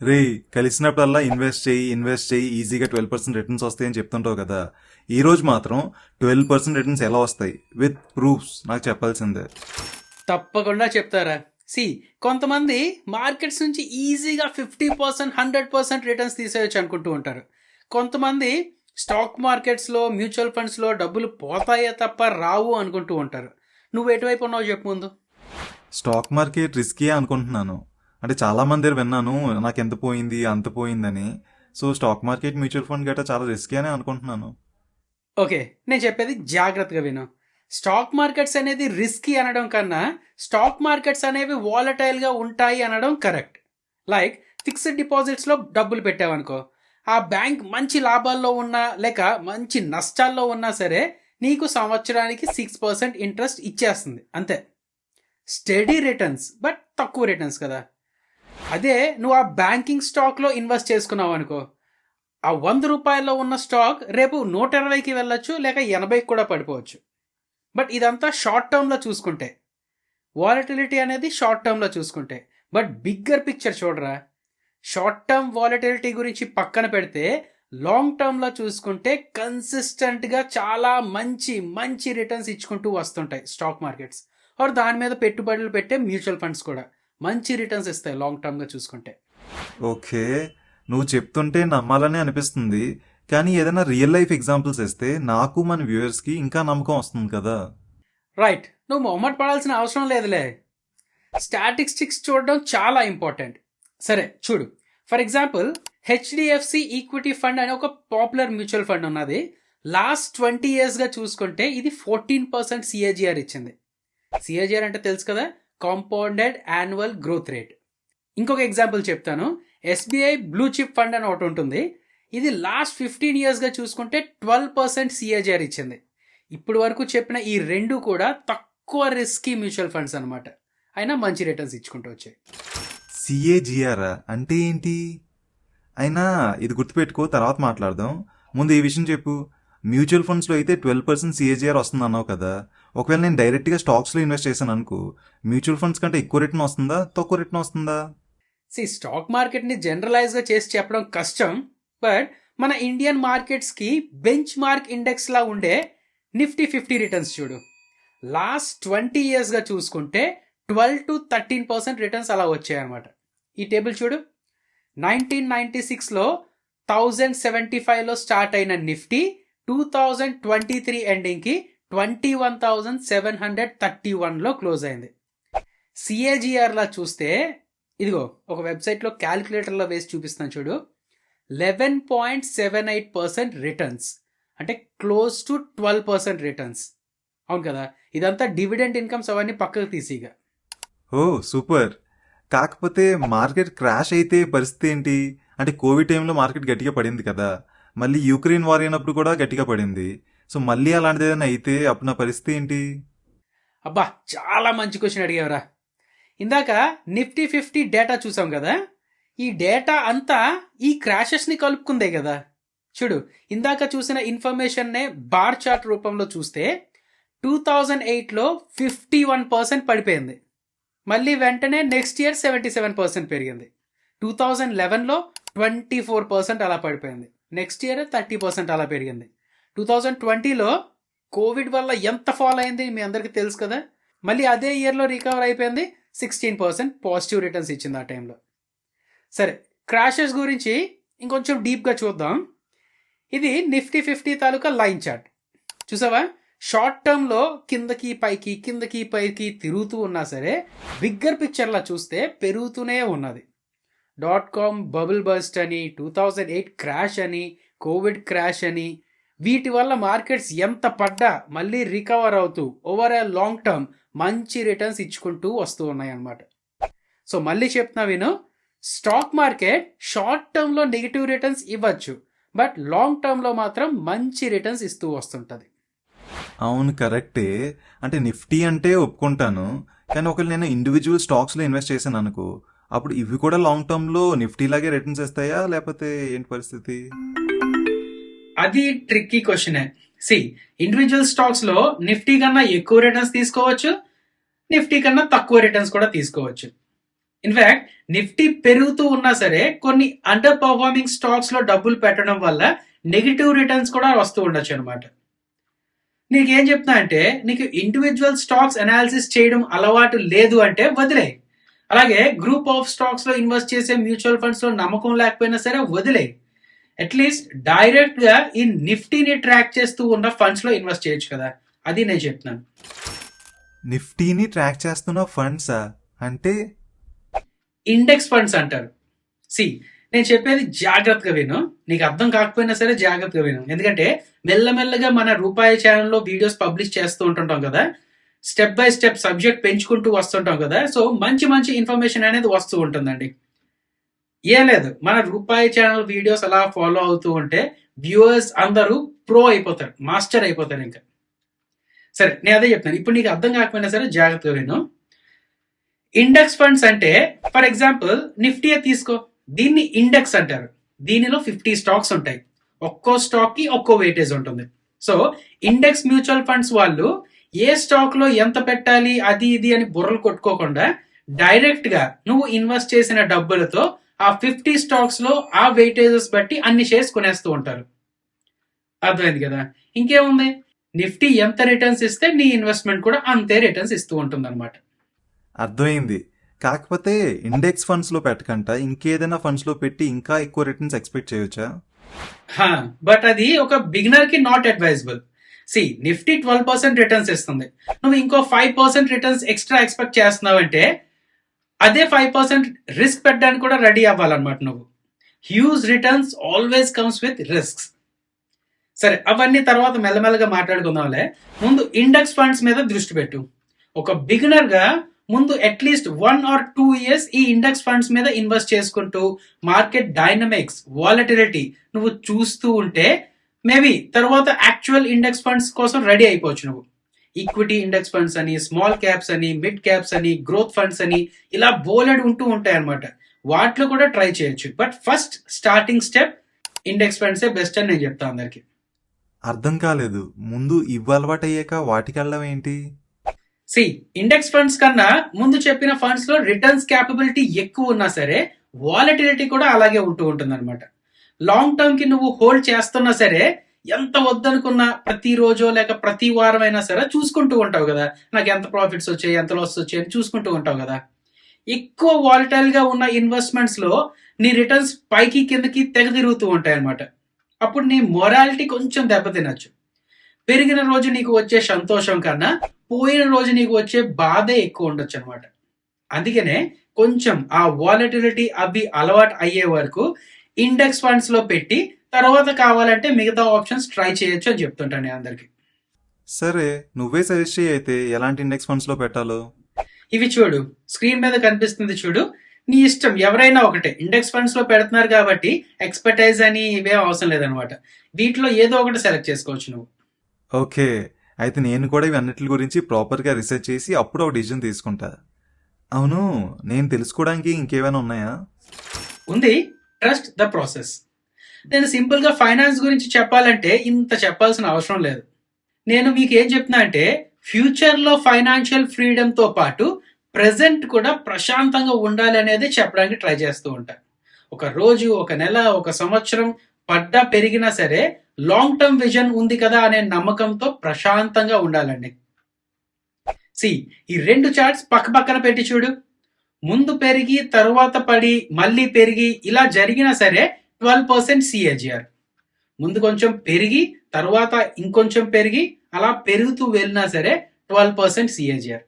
రే, కలిసినప్పుడల్లా invest చేయి ఈజీగా 12% returns వస్తాయని చెప్తుంటావు కదా. ఈ రోజు మాత్రం 12% రిటర్న్స్ ఎలా వస్తాయి విత్ ప్రూఫ్స్ నాకు చెప్పాల్సిందే. తప్పకుండా చెప్తారా. సి, కొంతమంది మార్కెట్స్ నుంచి ఈజీగా 50%, 100% రిటర్న్స్ తీసేయచ్చు అనుకుంటూ ఉంటారు. కొంతమంది స్టాక్ మార్కెట్స్లో, మ్యూచువల్ ఫండ్స్లో డబ్బులు పోతాయే తప్ప రావు అనుకుంటూ ఉంటారు. నువ్వు ఎటువైపు ఉన్నావు చెప్పు ముందు. స్టాక్ మార్కెట్ రిస్కీ అనుకుంటున్నాను. అంటే చాలా మంది దగ్గర విన్నాను నాకు ఎంత పోయింది అంత పోయిందని. So stock market mutual fund గట్రా చాలా రిస్కీ అని అనుకుంటున్నాను. ఓకే, నేను చెప్పేది జాగ్రత్తగా విను. స్టాక్ మార్కెట్స్ అనేది రిస్కీ అనడం కన్నా స్టాక్ మార్కెట్స్ అనేవి వాలటైల్గా ఉంటాయి అనడం కరెక్ట్. లైక్ ఫిక్స్డ్ డిపాజిట్స్లో డబ్బులు పెట్టావనుకో, ఆ బ్యాంక్ మంచి లాభాల్లో ఉన్నా లేక మంచి నష్టాల్లో ఉన్నా సరే నీకు సంవత్సరానికి 6% ఇంట్రెస్ట్ ఇచ్చేస్తుంది అంతే. స్టడీ రిటర్న్స్, బట్ తక్కువ రిటర్న్స్ కదా. అదే నువ్వు ఆ బ్యాంకింగ్ స్టాక్లో ఇన్వెస్ట్ చేసుకున్నావు అనుకో, ఆ 100 రూపాయల్లో ఉన్న స్టాక్ రేపు 120కి వెళ్ళొచ్చు, లేక 80కి కూడా పడిపోవచ్చు. బట్ ఇదంతా షార్ట్ టర్మ్లో చూసుకుంటే, వాలటిలిటీ అనేది షార్ట్ టర్మ్లో చూసుకుంటే. బట్ బిగ్గర్ పిక్చర్ చూడరా. షార్ట్ టర్మ్ వాలటిలిటీ గురించి పక్కన పెడితే లాంగ్ టర్మ్లో చూసుకుంటే కన్సిస్టెంట్గా చాలా మంచి మంచి రిటర్న్స్ ఇచ్చుకుంటూ వస్తుంటాయి స్టాక్ మార్కెట్స్. ఆర్ దాని మీద పెట్టుబడులు పెట్టే మ్యూచువల్ ఫండ్స్ కూడా మంచి రిటర్న్స్ ఇస్తాయి లాంగ్ టర్మ్గా చూసుకుంటే. ఓకే, నువ్వు చెప్తుంటే నమ్మాలని అనిపిస్తుంది. కానీ ఏదైనా రియల్ లైఫ్ ఎగ్జాంపుల్స్ ఇస్తే నాకు మన వ్యూయర్స్కి ఇంకా నమ్మకం వస్తుంది కదా. రైట్, నువ్వు మొహమాట పడాల్సిన అవసరం లేదులే. స్టాటిస్టిక్స్ చూడడం చాలా ఇంపార్టెంట్. సరే చూడు, for example HDFC equity fund అనే ఒక పాపులర్ మ్యూచువల్ ఫండ్ ఉన్నది. లాస్ట్ 20 yearsగా చూసుకుంటే ఇది 14% సిఏజిఆర్ ఇచ్చింది. సిఏజిఆర్ అంటే తెలుసు కదా, కాంపౌండెడ్ యాన్యువల్ గ్రోత్ రేట్. ఇంకొక ఎగ్జాంపుల్ చెప్తాను. ఎస్బీఐ బ్లూ చిప్ ఫండ్ అని ఒకటి ఉంటుంది. ఇది లాస్ట్ 15 yearsగా చూసుకుంటే 12% సిఏజిఆర్ ఇచ్చింది. ఇప్పుడు వరకు చెప్పిన ఈ రెండు కూడా తక్కువ రిస్కీ మ్యూచువల్ ఫండ్స్ అనమాట, అయినా మంచి రిటర్న్స్ ఇచ్చుకుంటూ వచ్చాయి. సిఏజిఆర్ అంటే ఏంటి? అయినా ఇది గుర్తుపెట్టుకో, తర్వాత మాట్లాడదాం. ముందు ఈ విషయం చెప్పు. మ్యూచువల్ ఫండ్స్లో అయితే 12% సిఏజిఆర్ వస్తుంది అన్నావు కదా. ఒకవేళ నేను డైరెక్ట్గా స్టాక్స్లో ఇన్వెస్ట్ చేశాను అనుకో, మ్యూచువల్ ఫండ్స్ కంటే ఎక్కువ రిటర్న్ వస్తుందా తక్కువ రిటర్న్ వస్తుందా? స్టాక్ మార్కెట్ని జనరలైజ్గా చేసి చెప్పడం కష్టం. బట్ మన ఇండియన్ మార్కెట్స్కి బెంచ్ మార్క్ ఇండెక్స్లా ఉండే నిఫ్టీ 50 రిటర్న్స్ చూడు. లాస్ట్ 20 yearsగా చూసుకుంటే 12-13% రిటర్న్స్ అలా వచ్చాయన్నమాట. ఈ టేబుల్ చూడు. 1996లో 1075లో స్టార్ట్ అయిన నిఫ్టీ 2023 ఎండింగ్కి 21,731లో క్లోజ్ అయింది. సిఏజిఆర్లా చూస్తే ఇదిగో ఒక వెబ్సైట్లో క్యాలిక్యులేటర్లో వేసి చూపిస్తాను చూడు. 11.78% రిటర్న్స్, అంటే క్లోజ్ టు 12% రిటర్న్స్. అవును కదా, ఇదంతా డివిడెండ్ ఇన్కమ్స్ అవన్నీ పక్కకు తీసిగా. ఓ సూపర్. కాకపోతే మార్కెట్ క్రాష్ అయితే పరిస్థితి ఏంటి? అంటే కోవిడ్ టైంలో మార్కెట్ గట్టిగా పడింది కదా, మళ్ళీ యూక్రెయిన్ వార్ అయినప్పుడు కూడా గట్టిగా పడింది. సో మళ్ళీ అలాంటిది ఏదైనా అయితే అప్పుడు నా పరిస్థితి ఏంటి? అబ్బా, చాలా మంచి క్వశ్చన్ అడిగావరా. ఇందాక నిఫ్టీ 50 డేటా చూసాం కదా, ఈ డేటా అంతా ఈ క్రాషెస్ని కలుపుకుందే కదా. చూడు, ఇందాక చూసిన ఇన్ఫర్మేషన్నే బార్ చార్ట్ రూపంలో చూస్తే 2008లో 51% పడిపోయింది. మళ్ళీ వెంటనే నెక్స్ట్ ఇయర్ 77% పెరిగింది. 2011లో 24% అలా పడిపోయింది. నెక్స్ట్ ఇయర్ 30% అలా పెరిగింది. 2020లో కోవిడ్ వల్ల ఎంత ఫాల్ అయింది మీ అందరికీ తెలుసు కదా. మళ్ళీ అదే ఇయర్లో రికవర్ అయిపోయింది, 16% పాజిటివ్ రిటర్న్స్ ఇచ్చింది ఆ టైంలో. సరే, క్రాషెస్ గురించి ఇంకొంచెం డీప్గా చూద్దాం. ఇది నిఫ్టీ 50 తాలూకా లైన్ చార్ట్ చూసావా. షార్ట్ టర్మ్లో కిందకి పైకి కిందకి పైకి తిరుగుతూ ఉన్నా సరే బిగ్గర్ పిక్చర్లా చూస్తే పెరుగుతూనే ఉన్నది. .com బబుల్ బస్ట్ అని, 2008 క్రాష్ అని, కోవిడ్ క్రాష్ అని, వీటి వల్ల మార్కెట్స్ ఎంత పడ్డా మళ్ళీ రికవర్ అవుతూ ఓవరాల్ లాంగ్ టర్మ్ మంచి రిటర్న్స్ ఇచ్చుకుంటూ వస్తూ ఉన్నాయి అన్నమాట. సో మళ్ళీ చెప్తున్నా విను, స్టాక్ మార్కెట్ షార్ట్ టర్మ్లో నెగిటివ్ రిటర్న్స్ ఇవ్వచ్చు, బట్ లాంగ్ టర్మ్లో మాత్రం మంచి రిటర్న్స్ ఇస్తూ వస్తుంటుంది. అవును కరెక్టే. అంటే నిఫ్టీ అంటే ఒప్పుకుంటాను, కానీ ఒకవేళ నేను ఇండివిజువల్ స్టాక్స్లో ఇన్వెస్ట్ చేశాను అనుకో, అప్పుడు ఇవి కూడా లాంగ్ టర్మ్లో నిఫ్టీ లాగే రిటర్న్స్ ఇస్తాయా లేకపోతే ఏంటి పరిస్థితి? అది ట్రిక్కీ క్వశ్చనే. ఇండివిజువల్ స్టాక్స్ లో నిఫ్టీ కన్నా ఎక్కువ రిటర్న్స్ తీసుకోవచ్చు, నిఫ్టీ కన్నా తక్కువ రిటర్న్స్ కూడా తీసుకోవచ్చు. ఇన్ఫాక్ట్ నిఫ్టీ పెరుగుతూ ఉన్నా సరే కొన్ని అండర్ పర్ఫార్మింగ్ స్టాక్స్ లో డబ్బులు పెట్టడం వల్ల నెగిటివ్ రిటర్న్స్ కూడా వస్తూ ఉండొచ్చు అనమాట. నీకేం చెప్తున్నా అంటే నీకు ఇండివిజువల్ స్టాక్స్ అనాలిసిస్ చేయడం అలవాటు లేదు అంటే వదిలే. అలాగే గ్రూప్ ఆఫ్ స్టాక్స్ లో ఇన్వెస్ట్ చేసే మ్యూచువల్ ఫండ్స్ లో నమ్మకం లేకపోయినా సరే వదిలే. అట్లీస్ట్ డైరెక్ట్ గా ఈ నిఫ్టీని ట్రాక్ చేస్తూ ఉన్న ఫండ్స్ లో ఇన్వెస్ట్ చేయొచ్చు కదా, అది నేను చెప్తున్నాను. నిఫ్టీని ట్రాక్ చేస్తున్న ఫండ్సా అంటే? ఇండెక్స్ ఫండ్స్ అంటారు. సి, నేను చెప్పేది జాగ్రత్తగా విను, నీకు అర్థం కాకపోయినా సరే జాగ్రత్తగా విను. ఎందుకంటే మెల్లమెల్లగా మన రూపాయి ఛానల్లో వీడియోస్ పబ్లిష్ చేస్తూ ఉంటుంటాం కదా, స్టెప్ బై స్టెప్ సబ్జెక్ట్ పెంచుకుంటూ వస్తుంటాం కదా, సో మంచి మంచి ఇన్ఫర్మేషన్ అనేది వస్తూ ఉంటుందండి. ఏం లేదు, మన రూపాయి ఛానల్ వీడియోస్ అలా ఫాలో అవుతూ ఉంటే వ్యూవర్స్ అందరూ ప్రో అయిపోతారు, మాస్టర్ అయిపోతారు ఇంకా. సరే, నేను అదే చెప్తాను. ఇప్పుడు నీకు అర్థం కాకపోయినా సరే జాగ్రత్తగా విను. ఇండెక్స్ ఫండ్స్ అంటే ఫర్ ఎగ్జాంపుల్ నిఫ్టీ తీసుకో, దీన్ని ఇండెక్స్ అంటారు. దీనిలో 50 స్టాక్స్ ఉంటాయి, ఒక్కో స్టాక్ కి ఒక్కో వెయిటేజ్ ఉంటుంది. సో ఇండెక్స్ మ్యూచువల్ ఫండ్స్ వాళ్ళు ఏ స్టాక్ లో ఎంత పెట్టాలి అది ఇది అని బుర్రలు కొట్టుకోకుండా డైరెక్ట్ గా నువ్వు ఇన్వెస్ట్ చేసిన డబ్బులతో ఆ 50 స్టాక్స్ లో ఆ వెయిటేజెస్ బట్టి అన్ని షేర్స్ కొనేస్తూ ఉంటారు. అర్థమైంది కదా? ఇంకేముంది, నిఫ్టీ ఎంత రిటర్న్స్ ఇస్తే నీ ఇన్వెస్ట్మెంట్ కూడా అంతే రిటర్న్స్ ఇస్తూ ఉంటుంది అనమాట. అర్థమైంది. కాకపోతే ఇండెక్స్ ఫండ్స్ లో పెట్టకుండా ఇంకేదైనా ఫండ్స్ లో పెట్టి ఇంకా ఎక్కువ రిటర్న్స్ ఎక్స్పెక్ట్ చేయొచ్చా? బట్ అది ఒక బిగినర్ కి not advisable. See, Nifty 12% returns ఇస్తుంది, నువ్వు ఇంకో 5% రిటర్న్స్ ఎక్స్ట్రా ఎక్స్పెక్ట్ చేస్తున్నావు అంటే అదే 5% రిస్క్ పెట్టడానికి కూడా రెడీ అవ్వాలన్నమాట నువ్వు. Huge returns always comes with risks. సరే, అవన్నీ తర్వాత మెల్లమెల్లగా మాట్లాడుకుందాంలే. ముందు ఇండెక్స్ ఫండ్స్ మీద దృష్టి పెట్టు. ఒక బిగినర్ గా ముందు అట్లీస్ట్ 1 or 2 years ఈ ఇండెక్స్ ఫండ్స్ మీద ఇన్వెస్ట్ చేసుకుంటూ మార్కెట్ డైనమిక్స్, వాలటిలిటీ నువ్వు చూస్తూ ఉంటే మేబీ తర్వాత యాక్చువల్ ఇండెక్స్ ఫండ్స్ కోసం రెడీ అయిపోవచ్చు నువ్వు. ఈక్విటీ ఇండెక్స్ ఫండ్స్ అని, స్మాల్ క్యాప్స్ అని, మిడ్ క్యాప్స్ అని, గ్రోత్ ఫండ్స్ అని ఇలా బోలెడ్ ఉంటూ ఉంటాయి అనమాట. వాటిలో కూడా ట్రై చేయొచ్చు. But first starting step index ఫండ్సే బెస్ట్ అని నేను చెప్తాను అందరికి. అర్థం కాలేదు, ముందు ఇవి అలవాటు అయ్యాక వాటికి వెళ్ళడం ఏంటి? సి, ఇండెక్స్ ఫండ్స్ కన్నా ముందు చెప్పిన ఫండ్స్ లో రిటర్న్స్ క్యాపబిలిటీ ఎక్కువ ఉన్నా సరే వాలటిలిటీ కూడా అలాగే ఉంటూ ఉంటుంది అనమాట. లాంగ్ టర్మ్ కి నువ్వు హోల్డ్ చేస్తున్నా సరే ఎంత వద్దనుకున్నా ప్రతి రోజు లేక ప్రతి వారం అయినా సరే చూసుకుంటూ ఉంటావు కదా, నాకు ఎంత ప్రాఫిట్స్ వచ్చాయి, ఎంత లాస్ వచ్చాయి అని చూసుకుంటూ ఉంటావు కదా. ఎక్కువ వాలటైల్ గా ఉన్న ఇన్వెస్ట్మెంట్స్ లో నీ రిటర్న్స్ పైకి కిందకి తెగ తిరుగుతూ ఉంటాయి అనమాట. అప్పుడు నీ మొరాలిటీ కొంచెం దెబ్బతినచ్చు. పెరిగిన రోజు నీకు వచ్చే సంతోషం కన్నా పోయిన రోజు నీకు వచ్చే బాధే ఎక్కువ ఉండొచ్చు అనమాట. అందుకనే కొంచెం ఆ వాలటిలిటీ అవి అలవాటు అయ్యే వరకు ఇండెక్స్ ఫండ్స్ లో పెట్టి తర్వాత కావాలంటే మిగతా ఆప్షన్స్ ట్రై చేయొచ్చు అని చెప్తుంటాను నేను అందరికి. సరే, నువ్వే సజెస్ట్ చేయి అయితే ఎలాంటి ఇండెక్స్ ఫండ్స్ లో పెట్టాలో. ఇవి చూడు, స్క్రీన్ మీద కనిపిస్తుంది చూడు, నీ ఇష్టం, ఎవరైనా ఒకటే. ఇండెక్స్ ఫండ్స్ లో పెడుతున్నారు కాబట్టి ఎక్స్పర్టైజ్ అని ఇవే అవసరం లేదనమాట. వీటిలో ఏదో ఒకటి సెలెక్ట్ చేసుకోవచ్చు నువ్వు. ఓకే, అయితే నేను కూడా ఇవి అన్నిటి గురించి ప్రాపర్గా రీసెర్చ్ చేసి అప్పుడు ఒక డిసిజన్ తీసుకుంటా. అవును, నేను తెలుసుకోవడానికి ఇంకేమైనా ఉన్నాయా? ఉంది, ట్రస్ట్ ద ప్రాసెస్. నేను సింపుల్ గా ఫైనాన్స్ గురించి చెప్పాలంటే ఇంత చెప్పాల్సిన అవసరం లేదు. నేను మీకు ఏం చెప్తున్నా అంటే ఫ్యూచర్ లో ఫైనాన్షియల్ ఫ్రీడమ్ తో పాటు ప్రెసెంట్ కూడా ప్రశాంతంగా ఉండాలి అనేది చెప్పడానికి ట్రై చేస్తూ ఉంటా. ఒక రోజు, ఒక నెల, ఒక సంవత్సరం పడ్డా పెరిగినా సరే లాంగ్ టర్మ్ విజన్ ఉంది కదా అనే నమ్మకంతో ప్రశాంతంగా ఉండాలండి. సి, ఈ 2 చార్ట్స్ పక్క పక్కన పెట్టి చూడు. ముందు పెరిగి తర్వాత పడి మళ్ళీ పెరిగి ఇలా జరిగినా సరే 12% సిఏజిఆర్. ముందు కొంచెం పెరిగి తర్వాత ఇంకొంచెం పెరిగి అలా పెరుగుతూ వెళ్ళినా సరే 12% CAGR.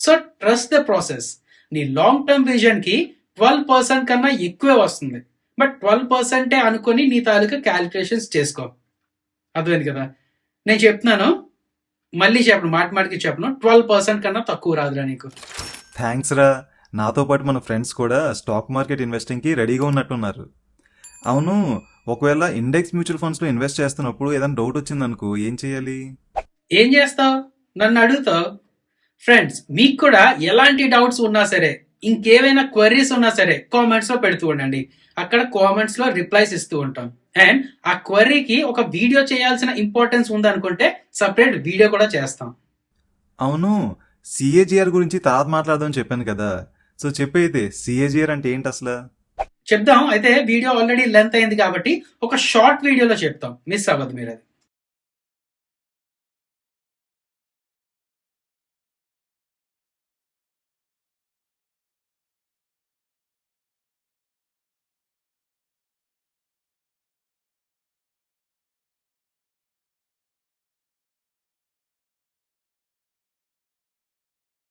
So trust the process. నీ లాంగ్ టర్మ్ విజన్ కి 12% కన్నా ఎక్కువే వస్తుంది. బట్ 12% అనుకొని నీ తాలూకా క్యాలిక్యులేషన్స్ చేసుకో. అర్థమైంది కదా? నేను చెప్తున్నాను, మళ్ళీ చెప్పను, మాటికి చెప్పను, 12% కన్నా తక్కువ రాదురా నీకు. థ్యాంక్స్ రా. నాతో పాటు మన ఫ్రెండ్స్ కూడా స్టాక్ మార్కెట్ ఇన్వెస్టింగ్కి రెడీగా ఉన్నట్టున్నారు. అవును, ఒకవేళ ఇండెక్స్ మ్యూచువల్ ఫండ్స్లో ఇన్వెస్ట్ చేస్తున్నప్పుడు ఏదైనా డౌట్ వచ్చిందనుకో ఏం చేయాలి? ఏం చేస్తావు? నన్ను అడుగుతావు. ఫ్రెండ్స్, మీకు కూడా ఎలాంటి డౌట్స్ ఉన్నా సరే, ఇంకేమైనా క్వరీస్ ఉన్నా సరే కామెంట్స్ లో పెడుతూ ఉండండి. అక్కడ కామెంట్స్ లో రిప్లైస్ ఇస్తూ ఉంటాం. అండ్ ఆ క్వరీకి ఒక వీడియో చేయాల్సిన ఇంపార్టెన్స్ ఉందనుకుంటే సపరేట్ వీడియో కూడా చేస్తాం. అవును, సిఏజిఆర్ గురించి తర్వాత మాట్లాడదామని చెప్పాను కదా, సో చెప్పైతే సిఏజిఆర్ అంటే ఏంటి అసలు? చెప్దాం. అయితే వీడియో ఆల్రెడీ లెంత్ అయింది కాబట్టి ఒక షార్ట్ వీడియోలో చెప్తాం, మిస్ అవ్వదు మీరు అది.